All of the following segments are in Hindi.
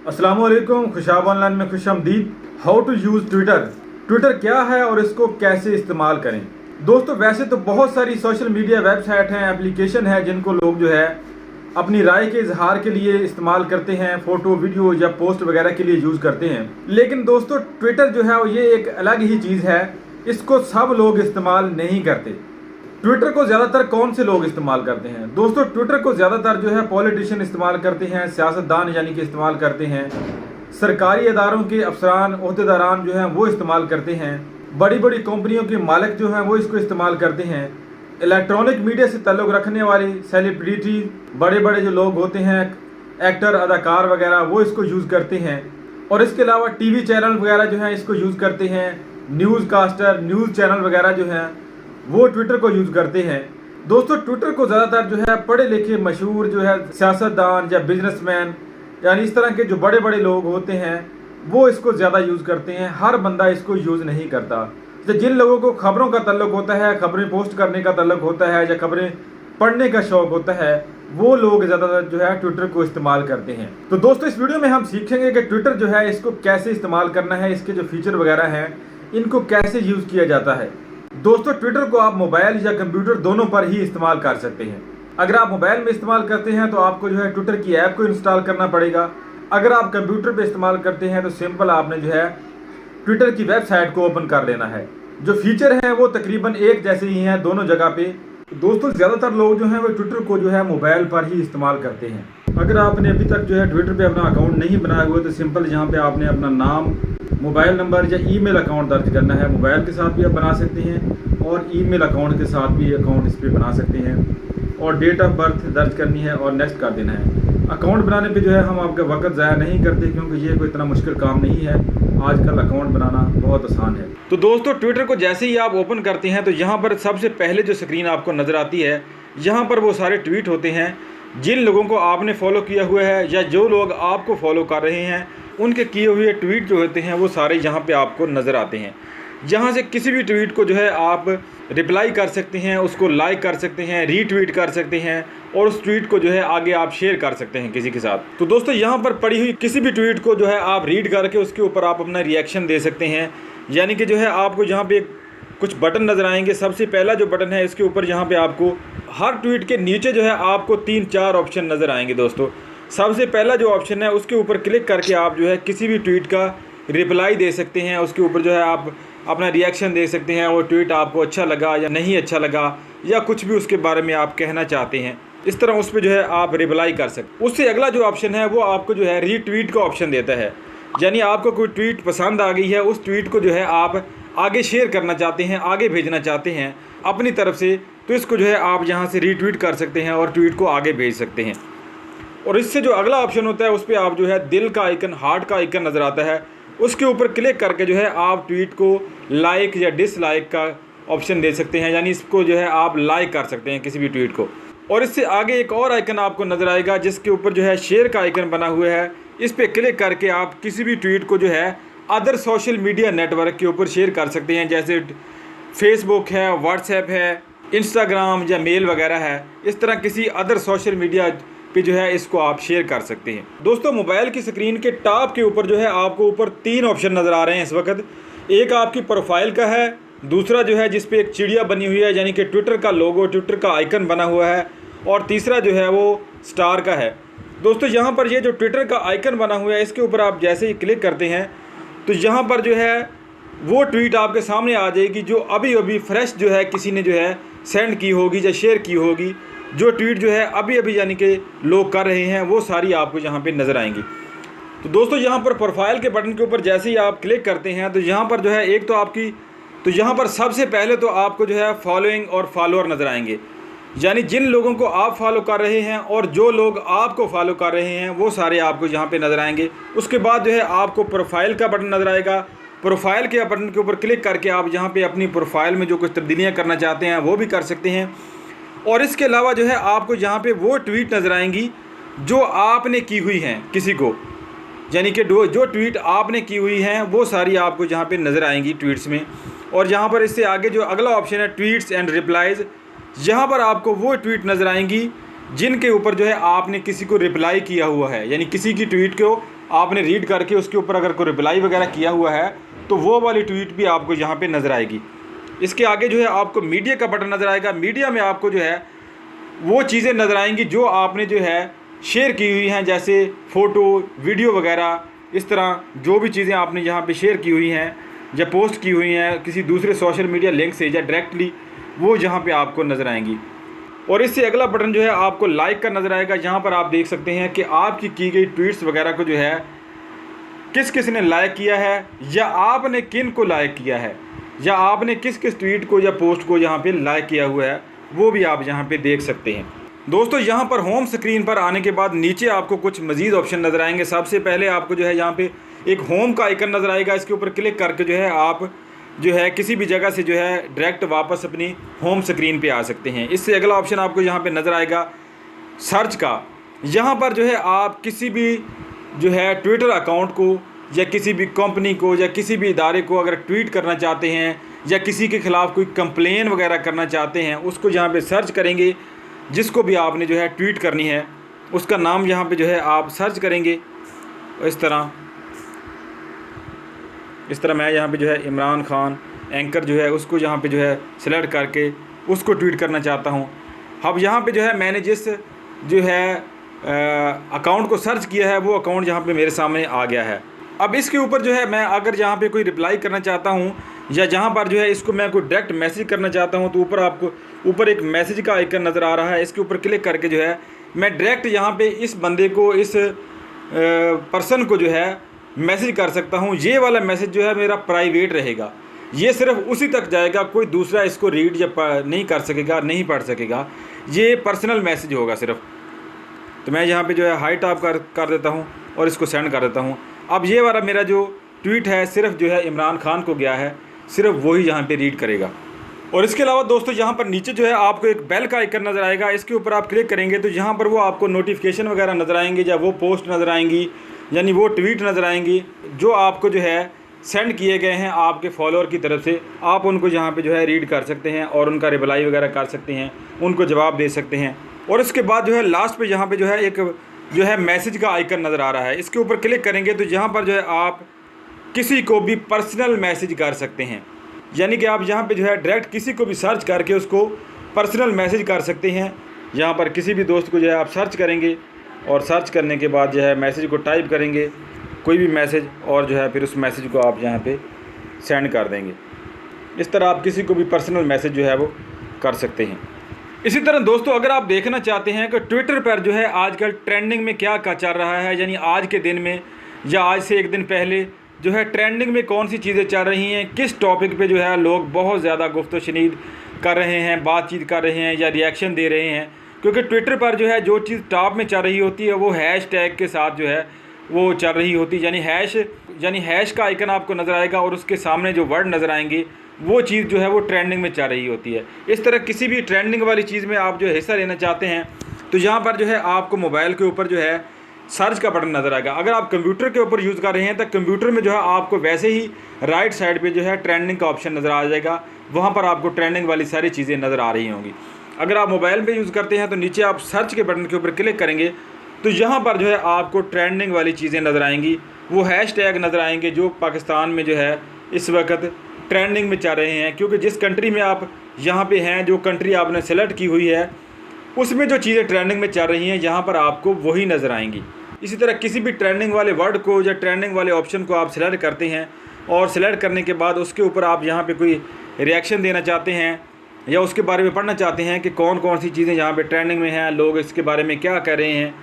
अस्सलामुअलैकुम, खुशाब ऑनलाइन में खुशामदीद। How to use Twitter. Twitter क्या है और इसको कैसे इस्तेमाल करें। दोस्तों, वैसे तो बहुत सारी सोशल मीडिया वेबसाइट हैं, एप्लीकेशन है जिनको लोग जो है अपनी राय के इजहार के लिए इस्तेमाल करते हैं, फ़ोटो वीडियो या पोस्ट वगैरह के लिए यूज़ करते हैं। लेकिन दोस्तों, ट्विटर जो है ये एक अलग ही चीज़ है, इसको सब लोग इस्तेमाल नहीं करते। ट्विटर को ज़्यादातर कौन से लोग इस्तेमाल करते हैं? दोस्तों, ट्विटर को ज़्यादातर जो है पॉलिटिशियन इस्तेमाल करते हैं, सियासतदान यानी कि इस्तेमाल करते हैं, सरकारी इदारों के अफसरान ओहदेदारान जो हैं वो इस्तेमाल करते हैं, बड़ी बड़ी कंपनियों के मालिक जो हैं वो इसको इस्तेमाल करते हैं, इलेक्ट्रॉनिक मीडिया से ताल्लुक़ रखने वाली सेलिब्रिटी बड़े बड़े जो लोग होते हैं, एक्टर अदाकार वगैरह, वो इसको यूज़ करते हैं। और इसके अलावा टीवी चैनल वगैरह जो हैं इसको यूज़ करते हैं, न्यूज़ कास्टर न्यूज़ चैनल वगैरह जो हैं वो ट्विटर को यूज़ करते हैं। दोस्तों, ट्विटर को ज़्यादातर जो है पढ़े लिखे मशहूर जो है सियासतदान या बिजनेसमैन यानी इस तरह के जो बड़े बड़े लोग होते हैं वो इसको ज़्यादा यूज़ करते हैं। हर बंदा इसको यूज़ नहीं करता। तो जिन लोगों को खबरों का तल्लुक़ होता है, खबरें पोस्ट करने का तल्लुक़ होता है या खबरें पढ़ने का शौक़ होता है, वो लोग ज़्यादातर जो है ट्विटर को इस्तेमाल करते हैं। तो दोस्तों, इस वीडियो में हम सीखेंगे कि ट्विटर जो है इसको कैसे इस्तेमाल करना है, इसके जो फीचर वगैरह हैं इनको कैसे यूज़ किया जाता है। दोस्तों, ट्विटर को आप मोबाइल या कंप्यूटर दोनों पर ही इस्तेमाल कर सकते हैं। अगर आप मोबाइल में इस्तेमाल करते हैं तो आपको जो है ट्विटर की ऐप को इंस्टॉल करना पड़ेगा। अगर आप कंप्यूटर पे इस्तेमाल करते हैं तो सिंपल आपने जो है ट्विटर की वेबसाइट को ओपन कर लेना है। जो फीचर हैं वो तकरीबन एक जैसे ही हैं दोनों जगह पे। दोस्तों, ज़्यादातर लोग जो हैं वो ट्विटर को जो है मोबाइल पर ही इस्तेमाल करते हैं। अगर आपने अभी तक जो है ट्विटर पे अपना अकाउंट नहीं बनाया हुआ तो सिंपल यहाँ पे आपने अपना नाम, मोबाइल नंबर या ईमेल अकाउंट दर्ज करना है। मोबाइल के साथ भी आप बना सकते हैं और ईमेल अकाउंट के साथ भी अकाउंट इस पर बना सकते हैं, और डेट ऑफ बर्थ दर्ज करनी है और नेक्स्ट कर देना है। अकाउंट बनाने पे जो है हम आपका वक्त ज़ाया नहीं करते क्योंकि ये कोई इतना मुश्किल काम नहीं है। आजकल अकाउंट बनाना बहुत आसान है। तो दोस्तों, ट्विटर को जैसे ही आप ओपन करते हैं तो यहाँ पर सबसे पहले जो स्क्रीन आपको नज़र आती है, यहाँ पर वो सारे ट्वीट होते हैं जिन लोगों को आपने फॉलो किया हुआ है या जो लोग आपको फॉलो कर रहे हैं उनके किए हुए ट्वीट जो होते हैं वो सारे यहाँ पे आपको नज़र आते हैं। यहाँ से किसी भी ट्वीट को जो है आप रिप्लाई कर सकते हैं, उसको लाइक कर सकते हैं, रीट्वीट कर सकते हैं और उस ट्वीट को जो है आगे आप शेयर कर सकते हैं किसी के साथ। तो दोस्तों, यहाँ पर पड़ी हुई किसी भी ट्वीट को जो है आप रीड करके उसके ऊपर आप अपना रिएक्शन दे सकते हैं। यानी कि जो है आपको यहाँ पे कुछ बटन नज़र आएंगे। सबसे पहला जो बटन है इसके ऊपर यहाँ पे आपको हर ट्वीट के नीचे जो है आपको 3-4 ऑप्शन नज़र आएंगे। दोस्तों, सबसे पहला जो ऑप्शन है उसके ऊपर क्लिक करके आप जो है किसी भी ट्वीट का रिप्लाई दे सकते हैं। उसके ऊपर जो है आप अपना रिएक्शन दे सकते हैं, वो ट्वीट आपको अच्छा लगा या नहीं अच्छा लगा या कुछ भी उसके बारे में आप कहना चाहते हैं, इस तरह उस पर जो है आप रिप्लाई कर सकते। उससे अगला जो ऑप्शन है वो आपको जो है रीट्वीट का ऑप्शन देता है। यानी आपको कोई ट्वीट पसंद आ गई है, उस ट्वीट को जो है आप आगे शेयर करना चाहते हैं, आगे भेजना चाहते हैं अपनी तरफ से, तो इसको जो है आप यहाँ से रीट्वीट कर सकते हैं और ट्वीट को आगे भेज सकते हैं। और इससे जो अगला ऑप्शन होता है उस पर आप जो है दिल का आइकन, हार्ट का आइकन नज़र आता है, उसके ऊपर क्लिक करके जो है आप ट्वीट को लाइक या डिसलाइक का ऑप्शन दे सकते हैं। यानी इसको जो है आप लाइक कर सकते हैं किसी भी ट्वीट को। और इससे आगे एक और आइकन आपको नज़र आएगा जिसके ऊपर जो है शेयर का आइकन बना हुआ है। इस पर क्लिक करके आप किसी भी ट्वीट को जो है अदर सोशल मीडिया नेटवर्क के ऊपर शेयर कर सकते हैं, जैसे फेसबुक है, व्हाट्सएप है, इंस्टाग्राम या मेल वगैरह है। इस तरह किसी अदर सोशल मीडिया पे जो है इसको आप शेयर कर सकते हैं। दोस्तों, मोबाइल की स्क्रीन के टॉप के ऊपर जो है आपको ऊपर 3 ऑप्शन नज़र आ रहे हैं इस वक्त। एक आपकी प्रोफाइल का है, दूसरा जो है जिस पे एक चिड़िया बनी हुई है यानी कि ट्विटर का लोगो, ट्विटर का आइकन बना हुआ है, और तीसरा जो है वो स्टार का है। दोस्तों, यहाँ पर ये जो ट्विटर का आइकन बना हुआ है इसके ऊपर आप जैसे ही क्लिक करते हैं तो यहाँ पर जो है वो ट्वीट आपके सामने आ जाएगी जो अभी अभी फ्रेश जो है किसी ने जो है सेंड की होगी या शेयर की होगी। जो ट्वीट जो है अभी अभी यानी कि लोग कर रहे हैं वो सारी आपको यहाँ पे नज़र आएंगी। तो दोस्तों, यहाँ पर प्रोफाइल के बटन के ऊपर जैसे ही आप क्लिक करते हैं तो यहाँ पर जो है एक तो आपकी यहाँ पर सबसे पहले तो आपको जो है फॉलोइंग और फॉलोअर नज़र आएंगे। यानी जिन लोगों को आप फॉलो कर रहे हैं और जो लोग आपको फॉलो कर रहे हैं वो सारे आपको यहाँ पे नज़र आएंगे। उसके बाद जो है आपको प्रोफाइल का बटन नज़र आएगा। प्रोफाइल के बटन के ऊपर क्लिक करके आप यहाँ पे अपनी प्रोफाइल में जो कुछ तब्दीलियाँ करना चाहते हैं वो भी कर सकते हैं। और इसके अलावा जो है आपको यहाँ पे वो ट्वीट नज़र आएंगी जो आपने की हुई हैं किसी को, यानी कि जो ट्वीट आपने की हुई हैं वो सारी आपको यहाँ पे नज़र आएंगी ट्वीट्स में। और यहाँ पर इससे आगे जो अगला ऑप्शन है ट्वीट्स एंड रिप्लाइज़, यहाँ पर आपको वो ट्वीट नज़र आएंगी जिनके ऊपर जो है आपने किसी को रिप्लाई किया हुआ है, यानी किसी की ट्वीट को आपने रीड करके उसके ऊपर अगर कोई रिप्लाई वगैरह किया हुआ है तो वो वाली ट्वीट भी आपको यहाँ पे नज़र आएगी। इसके आगे जो है आपको मीडिया का बटन नज़र आएगा। मीडिया में आपको जो है वो चीज़ें नज़र आएंगी जो आपने जो है शेयर की हुई हैं, जैसे फ़ोटो, वीडियो वगैरह। इस तरह जो भी चीज़ें आपने यहाँ पे शेयर की हुई हैं या पोस्ट की हुई हैं किसी दूसरे सोशल मीडिया लिंक से या डायरेक्टली, वो यहाँ पे आपको नज़र आएंगी। और इससे अगला बटन जो है आपको लाइक का नज़र आएगा। यहाँ पर आप देख सकते हैं कि आपकी की गई ट्वीट्स वगैरह को जो है किस किस ने लाइक किया है, या आपने किन को लाइक किया है, या आपने किस किस ट्वीट को या पोस्ट को यहाँ पे लाइक किया हुआ है, वो भी आप यहाँ पे देख सकते हैं। दोस्तों यहाँ पर होम स्क्रीन पर आने के बाद नीचे आपको कुछ मज़ीद ऑप्शन नज़र आएंगे। सबसे पहले आपको जो है यहाँ पे एक होम का आइकन नज़र आएगा। इसके ऊपर क्लिक करके जो है आप जो है किसी भी जगह से जो है डायरेक्ट वापस अपनी होम स्क्रीन पे आ सकते हैं। इससे अगला ऑप्शन आपको यहाँ पे नज़र आएगा सर्च का। यहाँ पर जो है आप किसी भी जो है ट्विटर अकाउंट को या किसी भी कंपनी को या किसी भी इदारे को अगर ट्वीट करना चाहते हैं या किसी के ख़िलाफ़ कोई कंप्लेन वगैरह करना चाहते हैं, उसको यहाँ पे सर्च करेंगे। जिसको भी आपने जो है ट्वीट करनी है उसका नाम यहाँ पे जो है आप सर्च करेंगे। इस तरह मैं यहाँ पे जो है इमरान खान एंकर जो है उसको यहाँ पे जो है सेलेक्ट करके उसको ट्वीट करना चाहता हूँ। अब यहाँ पे जो है मैंने जिस जो है अकाउंट को सर्च किया है वो अकाउंट यहाँ पे मेरे सामने आ गया है। अब इसके ऊपर जो है मैं अगर यहाँ पे कोई रिप्लाई करना चाहता हूँ या जहाँ पर जो है इसको मैं कोई डायरेक्ट मैसेज करना चाहता हूँ, तो ऊपर आपको ऊपर एक मैसेज का आइकन नज़र आ रहा है। इसके ऊपर क्लिक करके जो है मैं डायरेक्ट यहाँ पे इस बंदे को, इस पर्सन को जो है मैसेज कर सकता हूँ। ये वाला मैसेज जो है मेरा प्राइवेट रहेगा, ये सिर्फ उसी तक जाएगा, कोई दूसरा इसको रीड या नहीं कर सकेगा, नहीं पढ़ सकेगा। ये पर्सनल मैसेज होगा सिर्फ। तो मैं यहाँ पे जो है हाई टॉप कर देता हूँ और इसको सेंड कर देता हूँ। अब ये वाला मेरा जो ट्वीट है सिर्फ जो है इमरान खान को गया है, सिर्फ वही यहाँ पे रीड करेगा। और इसके अलावा दोस्तों यहाँ पर नीचे जो है आपको एक बेल का आइकन नज़र आएगा। इसके ऊपर आप क्लिक करेंगे तो यहाँ पर वो आपको नोटिफिकेशन वगैरह नज़र आएंगे, या वो पोस्ट नज़र आएंगी, यानी वो ट्वीट नज़र आएंगी जो आपको जो है सेंड किए गए हैं आपके फॉलोअर की तरफ से। आप उनको यहाँ पे जो है रीड कर सकते हैं और उनका रिप्लाई वगैरह कर सकते हैं, उनको जवाब दे सकते हैं। और इसके बाद जो है लास्ट पे यहाँ पे जो है एक जो है मैसेज का आइकन नज़र आ रहा है। इसके ऊपर क्लिक करेंगे तो यहाँ पर जो है आप किसी को भी पर्सनल मैसेज कर सकते हैं, यानी कि आप यहाँ पे जो है डायरेक्ट किसी को भी सर्च करके उसको पर्सनल मैसेज कर सकते हैं। यहाँ पर किसी भी दोस्त को जो है आप सर्च करेंगे और सर्च करने के बाद जो है मैसेज को टाइप करेंगे, कोई भी मैसेज, और जो है फिर उस मैसेज को आप यहाँ पे सेंड कर देंगे। इस तरह आप किसी को भी पर्सनल मैसेज जो है वो कर सकते हैं। इसी तरह दोस्तों अगर आप देखना चाहते हैं कि ट्विटर पर जो है आजकल ट्रेंडिंग में क्या चल रहा है, यानी आज के दिन में या आज से एक दिन पहले जो है ट्रेंडिंग में कौन सी चीज़ें चल रही हैं, किस टॉपिक पे जो है लोग बहुत ज़्यादा गुफ्तशनीद कर रहे हैं, बातचीत कर रहे हैं या रिएक्शन दे रहे हैं। क्योंकि ट्विटर पर जो है जो चीज़ टॉप में चल रही होती है वो हैश टैग के साथ जो है वो चल रही होती है, यानी हैश का आइकन आपको नज़र आएगा और उसके सामने जो वर्ड नज़र आएंगे वो चीज़ जो है वो ट्रेंडिंग में चल रही होती है। इस तरह किसी भी ट्रेंडिंग वाली चीज़ में आप जो हिस्सा लेना चाहते हैं तो यहाँ पर जो है आपको मोबाइल के ऊपर जो है सर्च का बटन नज़र आएगा। अगर आप कंप्यूटर के ऊपर यूज़ कर रहे हैं तो कंप्यूटर में जो है आपको वैसे ही राइट साइड पे जो है ट्रेंडिंग का ऑप्शन नज़र आ जाएगा, वहाँ पर आपको ट्रेंडिंग वाली सारी चीज़ें नज़र आ रही होंगी। अगर आप मोबाइल पे यूज़ करते हैं तो नीचे आप सर्च के बटन के ऊपर क्लिक करेंगे तो यहाँ पर जो है आपको ट्रेंडिंग वाली चीज़ें नज़र आएंगी, वो हैश टैग नज़र आएंगे जो पाकिस्तान में जो है इस वक्त ट्रेंडिंग में चल रहे हैं। क्योंकि जिस कंट्री में आप यहाँ पे हैं, जो कंट्री आपने सेलेक्ट की हुई है, उसमें जो चीज़ें ट्रेंडिंग में चल रही हैं यहाँ पर आपको वही नज़र आएंगी। इसी तरह किसी भी ट्रेंडिंग वाले वर्ड को या ट्रेंडिंग वाले ऑप्शन को आप सेलेक्ट करते हैं और सेलेक्ट करने के बाद उसके ऊपर आप यहाँ पे कोई रिएक्शन देना चाहते हैं या उसके बारे में पढ़ना चाहते हैं कि कौन कौन सी चीज़ें यहाँ पे ट्रेंडिंग में हैं, लोग इसके बारे में क्या कह रहे हैं।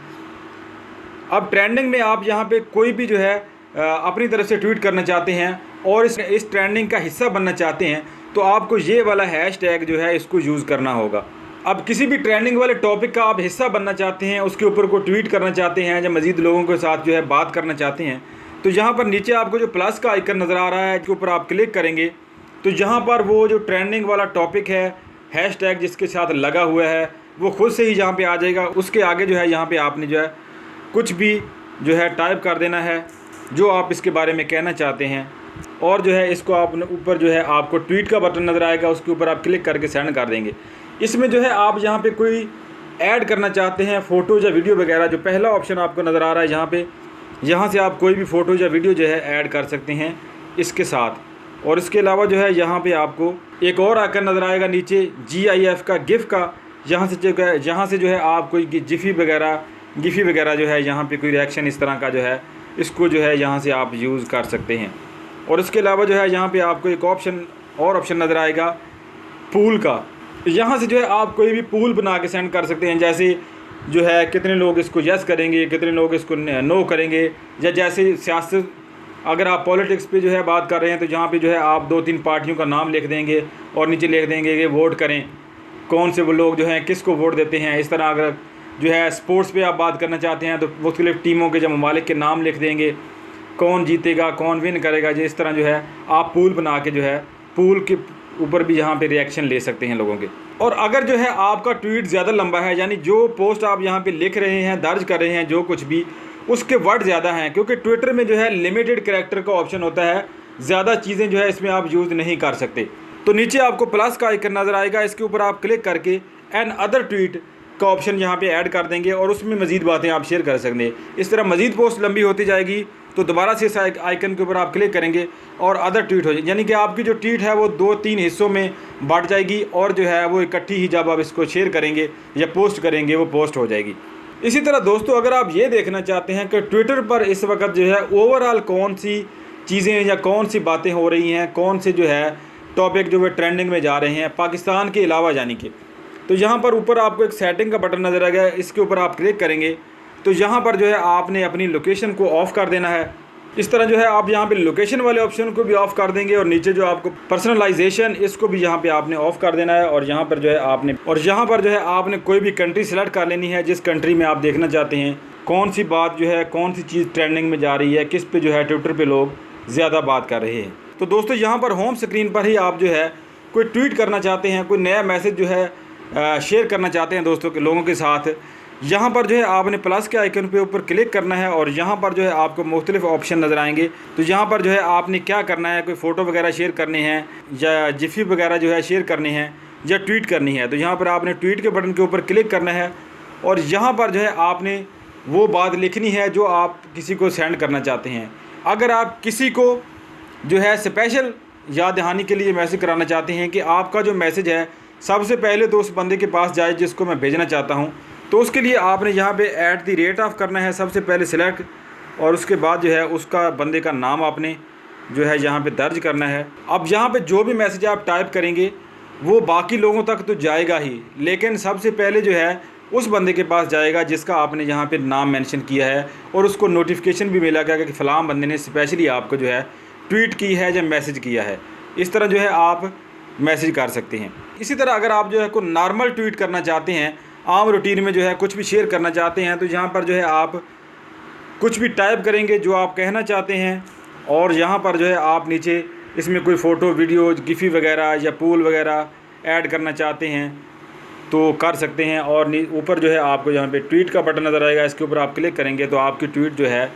अब ट्रेंडिंग में आप यहाँ पे कोई भी जो है अपनी तरफ से ट्वीट करना चाहते हैं और इस ट्रेंडिंग का हिस्सा बनना चाहते हैं तो आपको ये वाला हैश टैग जो है इसको यूज़ करना होगा। अब किसी भी ट्रेंडिंग वाले टॉपिक का आप हिस्सा बनना चाहते हैं, उसके ऊपर को ट्वीट करना चाहते हैं या मज़ीद लोगों के साथ जो है बात करना चाहते हैं, तो यहाँ पर नीचे आपको जो प्लस का आइकन नज़र आ रहा है इसके ऊपर आप क्लिक करेंगे तो यहाँ पर वो जो ट्रेंडिंग वाला टॉपिक है, हैश टैग जिसके साथ लगा हुआ है, वो खुद से ही यहाँ पे आ जाएगा। उसके आगे जो है यहाँ पे आपने जो है कुछ भी जो है टाइप कर देना है जो आप इसके बारे में कहना चाहते हैं, और जो है इसको आप ऊपर जो है आपको ट्वीट का बटन नज़र आएगा, उसके ऊपर आप क्लिक करके सेंड कर देंगे। इसमें जो है आप यहाँ पे कोई ऐड करना चाहते हैं फ़ोटो या वीडियो वगैरह, जो पहला ऑप्शन आपको नज़र आ रहा है यहाँ पे यहाँ से आप कोई भी फ़ोटो या वीडियो जो है ऐड कर सकते हैं इसके साथ। और इसके अलावा जो है यहाँ पे आपको एक और आइकन नज़र आएगा नीचे GIF का, गिफ का। यहाँ से जो है आप कोई गिफी वगैरह जो है यहाँ पे कोई रिएक्शन इस तरह का जो है इसको जो है यहाँ से आप यूज़ कर सकते हैं। और इसके अलावा जो है यहाँ पे आपको एक ऑप्शन नज़र आएगा पूल का। यहाँ से जो है आप कोई भी पूल बना के सेंड कर सकते हैं, जैसे जो है कितने लोग इसको यस करेंगे, कितने लोग इसको नो करेंगे, या जैसे सियासत अगर आप पॉलिटिक्स पे जो है बात कर रहे हैं तो जहाँ पे जो है आप 2-3 पार्टियों का नाम लिख देंगे और नीचे लिख देंगे कि वोट करें, कौन से वो लोग जो हैं किसको वोट देते हैं। इस तरह अगर जो है स्पोर्ट्स पे आप बात करना चाहते हैं तो मुख्तलिफ़ टीमों के जब ममालिक के नाम लिख देंगे, कौन जीतेगा, कौन विन करेगा। जो इस तरह जो है आप पूल बना के जो है पूल के ऊपर भी यहाँ पे रिएक्शन ले सकते हैं लोगों के। और अगर जो है आपका ट्वीट ज़्यादा लंबा है, यानी जो पोस्ट आप यहाँ पे लिख रहे हैं, दर्ज कर रहे हैं, जो कुछ भी उसके वर्ड ज़्यादा हैं, क्योंकि ट्विटर में जो है लिमिटेड कैरेक्टर का ऑप्शन होता है, ज़्यादा चीज़ें जो है इसमें आप यूज़ नहीं कर सकते। तो नीचे आपको प्लस का आइकन नज़र आएगा, इसके ऊपर आप क्लिक करके एन अदर ट्वीट का ऑप्शन यहाँ पे ऐड कर देंगे और उसमें मज़ीद बातें आप शेयर कर सकते हैं। इस तरह मज़ीद पोस्ट लंबी होती जाएगी तो दोबारा से इस आइकन के ऊपर आप क्लिक करेंगे और अदर ट्वीट हो जाए, यानी कि आपकी जो ट्वीट है वो 2-3 हिस्सों में बांट जाएगी और जो है वो इकट्ठी ही जब आप इसको शेयर करेंगे या पोस्ट करेंगे वो पोस्ट हो जाएगी। इसी तरह दोस्तों अगर आप ये देखना चाहते हैं कि ट्विटर पर इस वक्त जो है ओवरऑल कौन सी चीज़ें या कौन सी बातें हो रही हैं, कौन से जो है टॉपिक जो है ट्रेंडिंग में जा रहे हैं पाकिस्तान के अलावा, यानी कि तो यहाँ पर ऊपर आपको एक सेटिंग का बटन नज़र आएगा, इसके ऊपर आप क्लिक करेंगे तो यहाँ पर जो है आपने अपनी लोकेशन को ऑफ़ कर देना है। इस तरह जो है आप यहाँ पे लोकेशन वाले ऑप्शन को भी ऑफ़ कर देंगे और नीचे जो आपको पर्सनलाइजेशन इसको भी यहाँ पे आपने ऑफ़ कर देना है। और यहाँ पर जो है आपने कोई भी कंट्री सेलेक्ट कर लेनी है, जिस कंट्री में आप देखना चाहते हैं कौन सी बात जो है कौन सी चीज़ ट्रेंडिंग में जा रही है, किस पे जो है ट्विटर पे लोग ज़्यादा बात कर रहे हैं। तो दोस्तों यहाँ पर होम स्क्रीन पर ही आप जो है कोई ट्वीट करना चाहते हैं, कोई नया मैसेज जो है शेयर करना चाहते हैं दोस्तों के लोगों के साथ, यहाँ पर जो है आपने प्लस के आइकन पे ऊपर क्लिक करना है और यहाँ पर जो है आपको मुख्तलिफ ऑप्शन नज़र आएंगे। तो यहाँ पर जो है आपने क्या करना है, कोई फ़ोटो वगैरह शेयर करने हैं या जिफी वगैरह जो है शेयर करने हैं या ट्वीट करनी है, तो यहाँ पर आपने ट्वीट के बटन के ऊपर क्लिक करना है और यहाँ पर जो है आपने वो बात लिखनी है जो आप किसी को सेंड करना चाहते हैं। अगर आप किसी को जो है स्पेशल याद दहानी के लिए मैसेज कराना चाहते हैं कि आपका जो मैसेज है सबसे पहले तो उस बंदे के पास जाए जिसको मैं भेजना चाहता हूँ, तो उसके लिए आपने यहाँ पे @ करना है, सबसे पहले सिलेक्ट, और उसके बाद जो है उसका बंदे का नाम आपने जो है यहाँ पे दर्ज करना है। अब यहाँ पे जो भी मैसेज आप टाइप करेंगे वो बाकी लोगों तक तो जाएगा ही, लेकिन सबसे पहले जो है उस बंदे के पास जाएगा जिसका आपने यहाँ पे नाम मेंशन किया है और उसको नोटिफिकेशन भी मिलेगा कि फ़लाँ बंदे ने स्पेशली आपको जो है ट्वीट की है या मैसेज किया है। इस तरह जो है आप मैसेज कर सकते हैं। इसी तरह अगर आप जो है कोई नॉर्मल ट्वीट करना चाहते हैं, आम रूटीन में जो है कुछ भी शेयर करना चाहते हैं, तो यहाँ पर जो है आप कुछ भी टाइप करेंगे जो आप कहना चाहते हैं और यहाँ पर जो है आप नीचे इसमें कोई फ़ोटो, वीडियो, गिफी वगैरह या पूल वगैरह ऐड करना चाहते हैं तो कर सकते हैं। और ऊपर जो है आपको यहाँ पे ट्वीट का बटन नज़र आएगा, इसके ऊपर आप क्लिक करेंगे तो आपकी ट्वीट जो है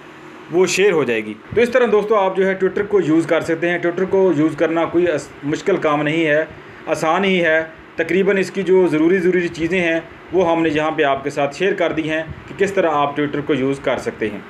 वो शेयर हो जाएगी। तो इस तरह दोस्तों आप जो है ट्विटर को यूज़ कर सकते हैं। ट्विटर को यूज़ करना कोई मुश्किल काम नहीं है, आसान ही है। तकरीबन इसकी जो ज़रूरी चीज़ें हैं वो हमने यहाँ पे आपके साथ शेयर कर दी हैं कि किस तरह आप ट्विटर को यूज़ कर सकते हैं।